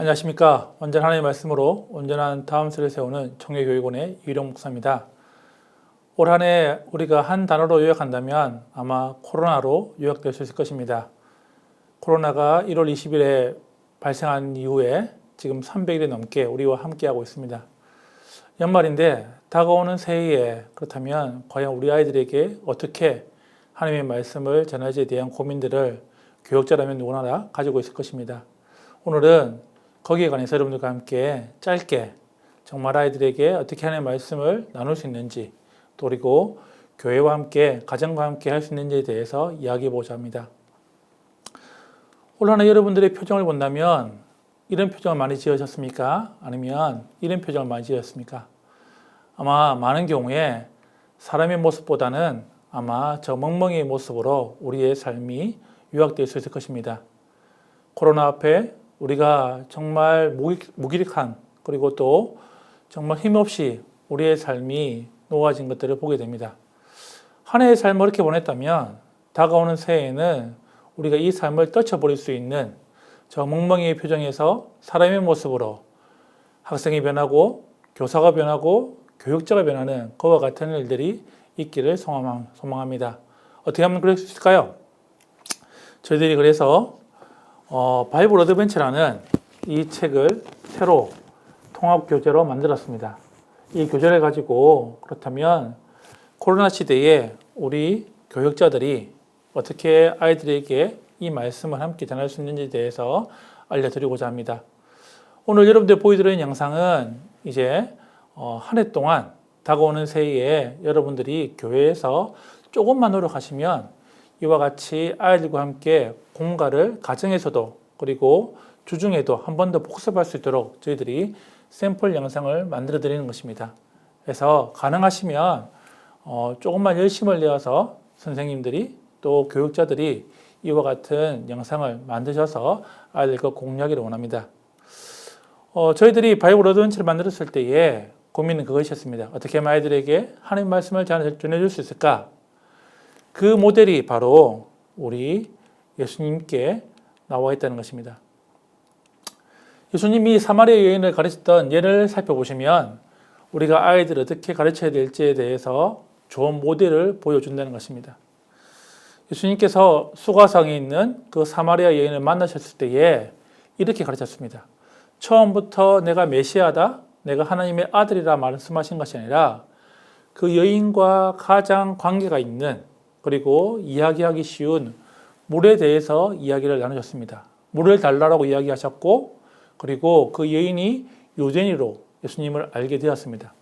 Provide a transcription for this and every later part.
안녕하십니까. 온전한 하나님의 말씀으로 온전한 다음세를 세우는 청교교육원의 이휘룡 목사입니다. 올 한 해 우리가 한 단어로 요약한다면 아마 코로나로 요약될 수 있을 것입니다. 코로나가 1월 20일에 발생한 이후에 지금 300일이 넘게 우리와 함께하고 있습니다. 연말인데 다가오는 새해에 그렇다면 과연 우리 아이들에게 어떻게 하나님의 말씀을 전하지에 대한 고민들을 교육자라면 누구나 가지고 있을 것입니다. 오늘은 거기에 관해서 여러분들과 함께 짧게 정말 아이들에게 어떻게 하나님의 말씀을 나눌 수 있는지 또 그리고 교회와 함께 가정과 함께 할 수 있는지에 대해서 이야기해 보자 합니다. 올 한 해 여러분들의 표정을 본다면 이런 표정을 많이 지으셨습니까? 아니면 이런 표정을 많이 지으셨습니까? 아마 많은 경우에 사람의 모습보다는 아마 저 멍멍이의 모습으로 우리의 삶이 요약될 수 있을 것입니다. 코로나 앞에 우리가 정말 무기력한 그리고 또 정말 힘없이 우리의 삶이 놓아진 것들을 보게 됩니다. 한 해의 삶을 이렇게 보냈다면 다가오는 새해에는 우리가 이 삶을 떨쳐버릴 수 있는 저 멍멍이의 표정에서 사람의 모습으로 학생이 변하고 교사가 변하고 교육자가 변하는 그와 같은 일들이 있기를 소망합니다. 어떻게 하면 그럴 수 있을까요? 저희들이 그래서 바이블 어드벤처라는 이 책을 새로 통합 교재로 만들었습니다. 이 교재를 가지고 그렇다면 코로나 시대에 우리 교육자들이 어떻게 아이들에게 이 말씀을 함께 전할 수 있는지에 대해서 알려드리고자 합니다. 오늘 여러분들 보여드리는 영상은 이제 한 해 동안 다가오는 새해에 여러분들이 교회에서 조금만 노력하시면 이와 같이 아이들과 함께 공과를 가정에서도 그리고 주중에도 한 번 더 복습할 수 있도록 저희들이 샘플 영상을 만들어 드리는 것입니다. 그래서 가능하시면 조금만 열심을 내어서 선생님들이 또 교육자들이 이와 같은 영상을 만드셔서 아이들과 공유하기를 원합니다. 저희들이 바이블 어드벤처를 만들었을 때에 고민은 그것이었습니다. 어떻게 하면 아이들에게 하나님 말씀을 전해줄 수 있을까? 그 모델이 바로 우리 예수님께 나와 있다는 것입니다. 예수님이 사마리아 여인을 가르쳤던 예를 살펴보시면 우리가 아이들을 어떻게 가르쳐야 될지에 대해서 좋은 모델을 보여준다는 것입니다. 예수님께서 수가성에 있는 그 사마리아 여인을 만나셨을 때에 이렇게 가르쳤습니다. 처음부터 내가 메시아다, 내가 하나님의 아들이라 말씀하신 것이 아니라 그 여인과 가장 관계가 있는 그리고 이야기하기 쉬운 물에 대해서 이야기를 나누셨습니다. 물을 달라고 이야기하셨고 그리고 그 여인이 요제니로 예수님을 알게 되었습니다.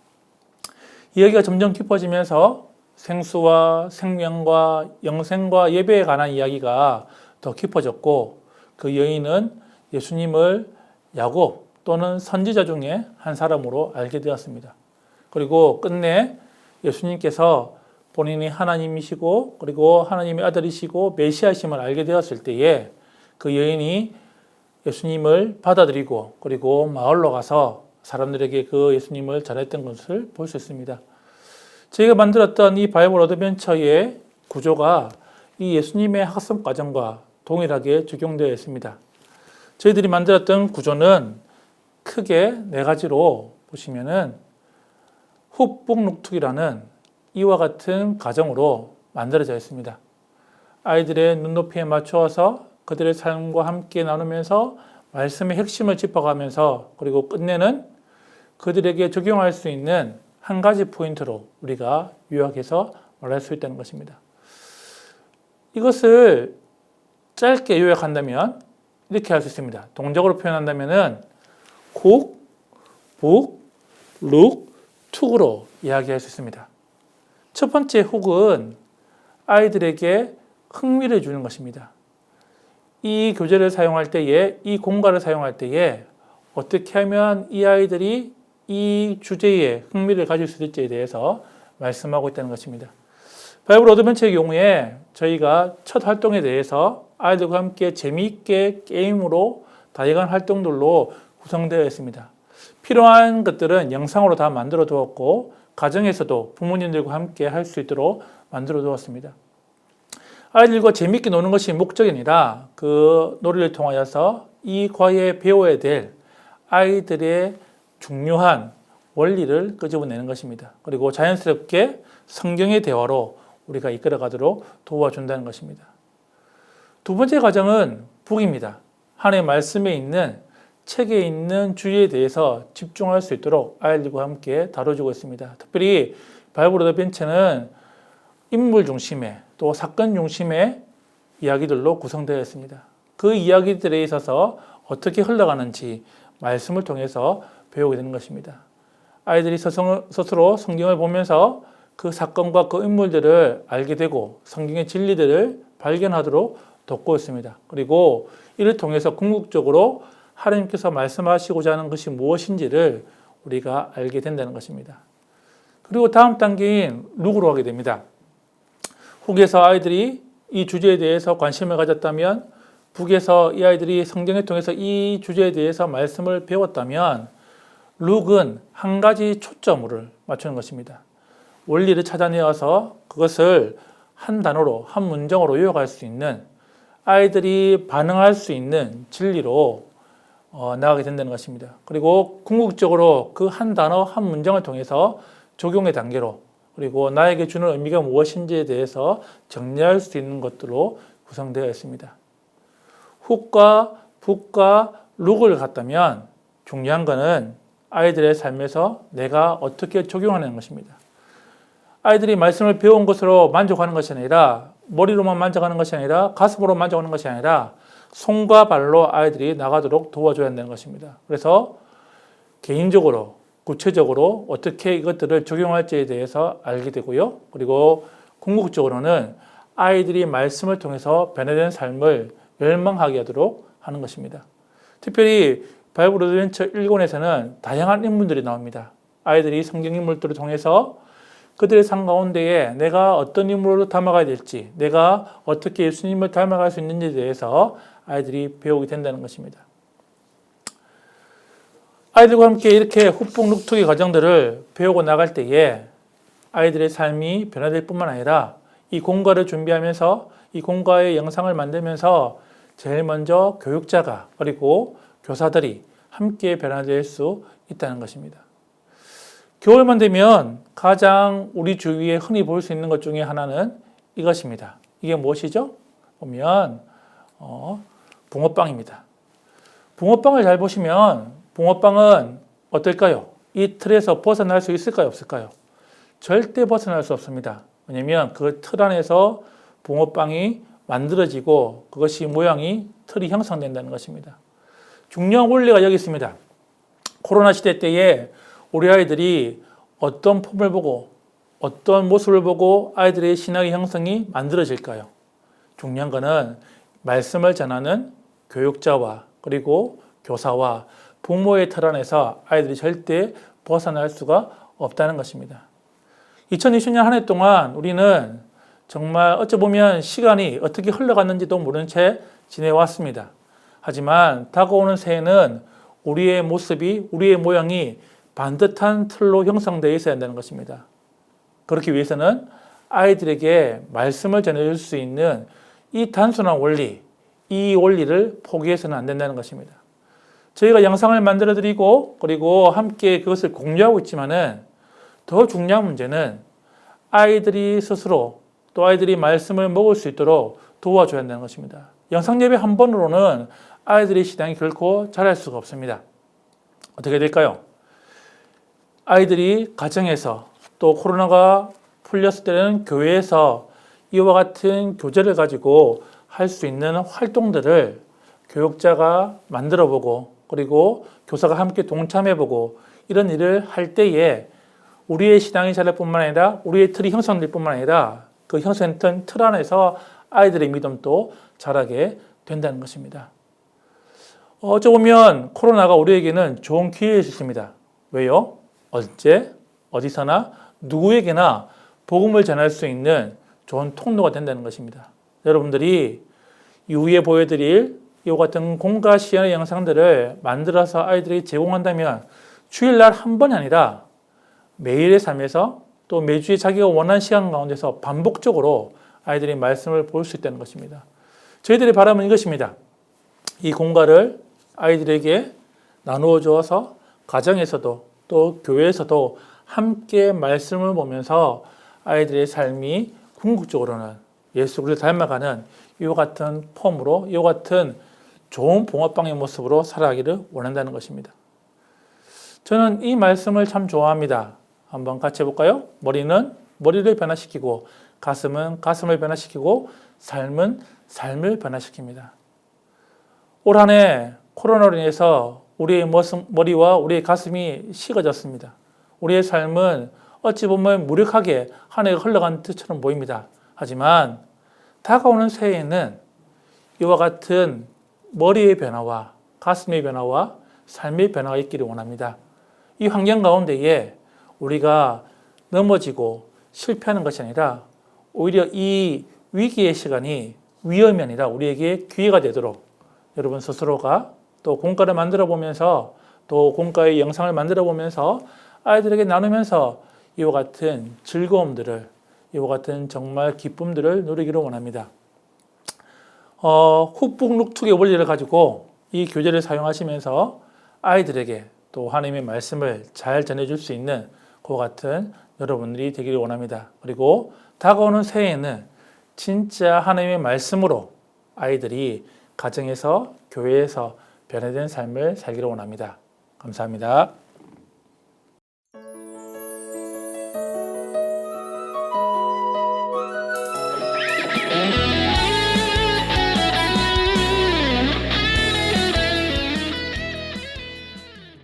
이야기가 점점 깊어지면서 생수와 생명과 영생과 예배에 관한 이야기가 더 깊어졌고 그 여인은 예수님을 야곱 또는 선지자 중에 한 사람으로 알게 되었습니다. 그리고 끝내 예수님께서 본인이 하나님이시고 그리고 하나님의 아들이시고 메시아심을 알게 되었을 때에 그 여인이 예수님을 받아들이고 그리고 마을로 가서 사람들에게 그 예수님을 전했던 것을 볼 수 있습니다. 저희가 만들었던 이 바이블 어드벤처의 구조가 이 예수님의 학습 과정과 동일하게 적용되어 있습니다. 저희들이 만들었던 구조는 크게 네 가지로 보시면은 훅북룩툭이라는 이와 같은 과정으로 만들어져 있습니다. 아이들의 눈높이에 맞추어서 그들의 삶과 함께 나누면서 말씀의 핵심을 짚어가면서 그리고 끝내는 그들에게 적용할 수 있는 한 가지 포인트로 우리가 요약해서 말할 수 있다는 것입니다. 이것을 짧게 요약한다면 이렇게 할 수 있습니다. 동적으로 표현한다면은 훅, 북, 룩, 툭으로 이야기할 수 있습니다. 첫 번째 훅은 아이들에게 흥미를 주는 것입니다. 이 교재를 사용할 때에, 이 공과를 사용할 때에 어떻게 하면 이 아이들이 이 주제에 흥미를 가질 수 있을지에 대해서 말씀하고 있다는 것입니다. 바이블 어드벤처의 경우에 저희가 첫 활동에 대해서 아이들과 함께 재미있게 게임으로 다양한 활동들로 구성되어 있습니다. 필요한 것들은 영상으로 다 만들어 두었고 가정에서도 부모님들과 함께 할 수 있도록 만들어 두었습니다. 아이들과 재미있게 노는 것이 목적이 아니라 그 놀이를 통하여서 이 과외에 배워야 될 아이들의 중요한 원리를 끄집어내는 것입니다. 그리고 자연스럽게 성경의 대화로 우리가 이끌어가도록 도와준다는 것입니다. 두 번째 과정은 북입니다. 하나님의 말씀에 있는 책에 있는 주제에 대해서 집중할 수 있도록 아이들과 함께 다뤄주고 있습니다. 특별히 바이블 어드벤처는 인물 중심의 또 사건 중심의 이야기들로 구성되어 있습니다. 그 이야기들에 있어서 어떻게 흘러가는지 말씀을 통해서 배우게 되는 것입니다. 아이들이 스스로 성경을 보면서 그 사건과 그 인물들을 알게 되고 성경의 진리들을 발견하도록 돕고 있습니다. 그리고 이를 통해서 궁극적으로 하나님께서 말씀하시고자 하는 것이 무엇인지를 우리가 알게 된다는 것입니다. 그리고 다음 단계인 룩으로 가게 됩니다. 훅에서 아이들이 이 주제에 대해서 관심을 가졌다면, 북에서 이 아이들이 성경을 통해서 이 주제에 대해서 말씀을 배웠다면, 룩은 한 가지 초점을 맞추는 것입니다. 원리를 찾아내어서 그것을 한 단어로, 한 문장으로 요약할 수 있는, 아이들이 반응할 수 있는 진리로 나가게 된다는 것입니다. 그리고 궁극적으로 그 한 단어, 한 문장을 통해서 적용의 단계로, 그리고 나에게 주는 의미가 무엇인지에 대해서 정리할 수 있는 것들로 구성되어 있습니다. 훅과 북과 룩을 갖다면 중요한 것은 아이들의 삶에서 내가 어떻게 적용하는 것입니다. 아이들이 말씀을 배운 것으로 만족하는 것이 아니라, 머리로만 만족하는 것이 아니라, 가슴으로 만족하는 것이 아니라 손과 발로 아이들이 나가도록 도와줘야 한다는 것입니다. 그래서 개인적으로, 구체적으로 어떻게 이것들을 적용할지에 대해서 알게 되고요. 그리고 궁극적으로는 아이들이 말씀을 통해서 변화된 삶을 열망하게 하도록 하는 것입니다. 특별히 바이블 어드벤처 1권에서는 다양한 인물들이 나옵니다. 아이들이 성경 인물들을 통해서 그들의 삶 가운데에 내가 어떤 인물로 닮아가야 될지, 내가 어떻게 예수님을 닮아갈 수 있는지에 대해서 아이들이 배우게 된다는 것입니다. 아이들과 함께 이렇게 훅북 룩투기 과정들을 배우고 나갈 때에 아이들의 삶이 변화될 뿐만 아니라 이 공과를 준비하면서 이 공과의 영상을 만들면서 제일 먼저 교육자가 그리고 교사들이 함께 변화될 수 있다는 것입니다. 겨울만 되면 가장 우리 주위에 흔히 볼 수 있는 것 중에 하나는 이것입니다. 이게 무엇이죠? 보면 붕어빵입니다. 붕어빵을 잘 보시면 붕어빵은 어떨까요? 이 틀에서 벗어날 수 있을까요? 없을까요? 절대 벗어날 수 없습니다. 왜냐하면 그 틀 안에서 붕어빵이 만들어지고 그것이 모양이 틀이 형성된다는 것입니다. 중요한 원리가 여기 있습니다. 코로나 시대 때에 우리 아이들이 어떤 폼을 보고 어떤 모습을 보고 아이들의 신앙의 형성이 만들어질까요? 중요한 것은 말씀을 전하는 교육자와 그리고 교사와 부모의 틀 안에서 아이들이 절대 벗어날 수가 없다는 것입니다. 2020년 한 해 동안 우리는 정말 어찌 보면 시간이 어떻게 흘러갔는지도 모른 채 지내왔습니다. 하지만 다가오는 새해는 우리의 모습이, 우리의 모양이 반듯한 틀로 형성되어 있어야 한다는 것입니다. 그렇기 위해서는 아이들에게 말씀을 전해줄 수 있는 이 단순한 원리, 이 원리를 포기해서는 안 된다는 것입니다. 저희가 영상을 만들어 드리고 그리고 함께 그것을 공유하고 있지만은 더 중요한 문제는 아이들이 스스로 또 아이들이 말씀을 먹을 수 있도록 도와줘야 한다는 것입니다. 영상 예배 한 번으로는 아이들의 신앙이 결코 자랄 수가 없습니다. 어떻게 될까요? 아이들이 가정에서 또 코로나가 풀렸을 때는 교회에서 이와 같은 교재를 가지고 할 수 있는 활동들을 교육자가 만들어보고 그리고 교사가 함께 동참해보고 이런 일을 할 때에 우리의 신앙이 자랄 뿐만 아니라 우리의 틀이 형성될 뿐만 아니라 그 형성된 틀 안에서 아이들의 믿음도 자라게 된다는 것입니다. 어찌 보면 코로나가 우리에게는 좋은 기회일 수 있습니다. 왜요? 언제, 어디서나 누구에게나 복음을 전할 수 있는 좋은 통로가 된다는 것입니다. 여러분들이 이후에 보여드릴 이와 같은 공과 시연의 영상들을 만들어서 아이들에게 제공한다면 주일날 한 번이 아니라 매일의 삶에서 또 매주에 자기가 원하는 시간 가운데서 반복적으로 아이들이 말씀을 볼 수 있다는 것입니다. 저희들의 바람은 이것입니다. 이 공과를 아이들에게 나누어 주어서 가정에서도 또 교회에서도 함께 말씀을 보면서 아이들의 삶이 궁극적으로는 예수 그리스도를 닮아가는 이와 같은 폼으로 이와 같은 좋은 붕어빵의 모습으로 살아가기를 원한다는 것입니다. 저는 이 말씀을 참 좋아합니다. 한번 같이 해볼까요? 머리는 머리를 변화시키고 가슴은 가슴을 변화시키고 삶은 삶을 변화시킵니다. 올 한 해 코로나로 인해서 우리의 머리와 우리의 가슴이 식어졌습니다. 우리의 삶은 어찌 보면 무력하게 한 해가 흘러간 뜻처럼 보입니다. 하지만 다가오는 새해에는 이와 같은 머리의 변화와 가슴의 변화와 삶의 변화가 있기를 원합니다. 이 환경 가운데에 우리가 넘어지고 실패하는 것이 아니라 오히려 이 위기의 시간이 위험이 아니라 우리에게 기회가 되도록 여러분 스스로가 또 공과를 만들어 보면서 또 공과의 영상을 만들어 보면서 아이들에게 나누면서 이와 같은 즐거움들을 이와 같은 정말 기쁨들을 누리기를 원합니다. 훅북룩툭의 원리를 가지고 이 교재를 사용하시면서 아이들에게 또 하나님의 말씀을 잘 전해줄 수 있는 그와 같은 여러분들이 되기를 원합니다. 그리고 다가오는 새해에는 진짜 하나님의 말씀으로 아이들이 가정에서 교회에서 변화된 삶을 살기를 원합니다. 감사합니다.